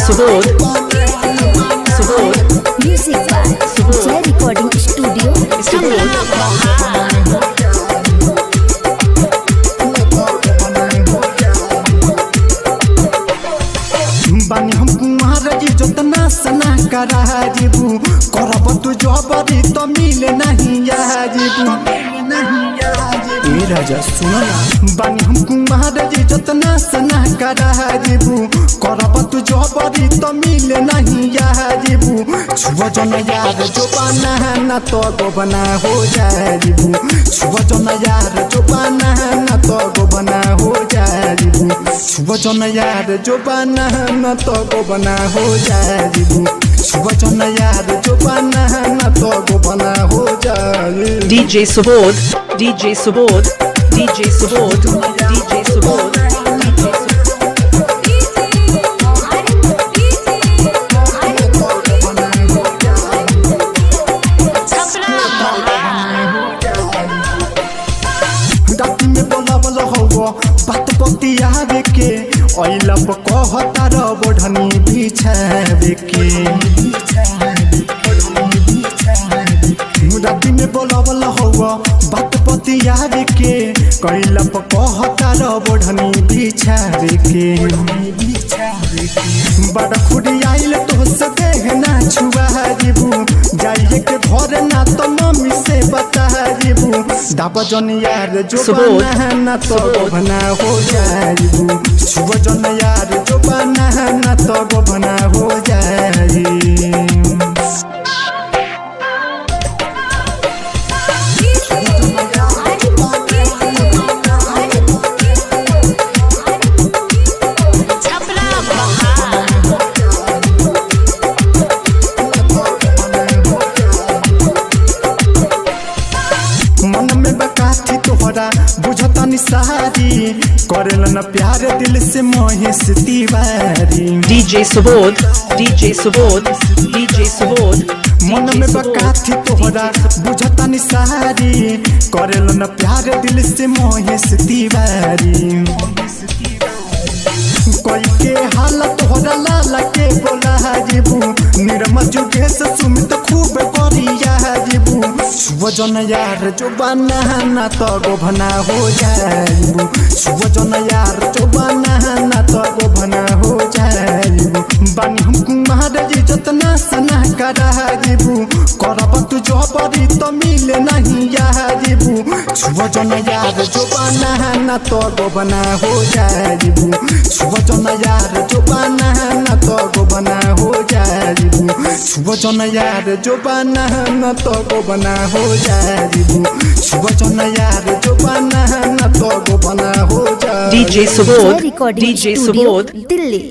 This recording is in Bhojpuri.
सुबोध म्यूजिक बाय जय रिकॉर्डिंग स्टूडियो बानी हम कुमार जी जोतना सना करा जीबू करब तू जबरी तो मिले नहीं जीबू ए राजा सुनो ना बानी हम कुमार जी जोतना सना करा जीबू करब तू जबरी तो मिले नहीं जीबू छुआ जन यार जो बना ना तो गोबना हो जाए जीबू छुआ जन यार जो बना ना तो गोबना हो जाए जीबू छुआ जन यार जो बना ना तो गोबना हो जाए जीबू छुआ जन यार जो बना ना तो गोबना हो जाए। DJ Subodh DJ Subodh DJ Subodh DJ Subodh बात बतियावे के ओइला कहता र बढ़नी बिछावे के राती में बोलबल हौवा बात बतियावे के कैला कहता र बढ़नी बिछावे के बड़ा खुड़ी आइल तो से देहना छुआ जीबू जाइए के घर ना तो मम्मी से बता जीबू दाबा जन यार जो बना ना तो गोबना हो जाइबू छुआ जन यार जो बना ना तो गोबना हो जाए। मन में बकाठी तोहरा बुझता निसारी करेला न प्यार दिल से Mahesh Tiwari DJ Subodh DJ Subodh DJ Subodh मन में बकाठी तोहरा बुझता निसारी करेला न प्यार दिल से महेश तिवारी कोई के हालत तोहरा लाला के बोला जीबू निर्मल जुगेश सुमित खूब करिया जीबू छुआ जन यार जो बना ना तो गोबना हो जाइबू छुआ जन यार जो बना ना तो गोबना हो जाइबू बानी हम कुमार जी जतना सना करा जीबू करब तू जबरी तो मिले नहीं जीबू छुआ जन यार जो बना ना तो गोबना हो जाइबू छुआ जन यार जो बना ना तो गोबना हो जाइबू छुआ जन यार जो बना ना तो गोबना हो जाइबू छुआ जन यार जो बना ना तो गोबना हो जाए। DJ Subodh DJ Subodh Delhi.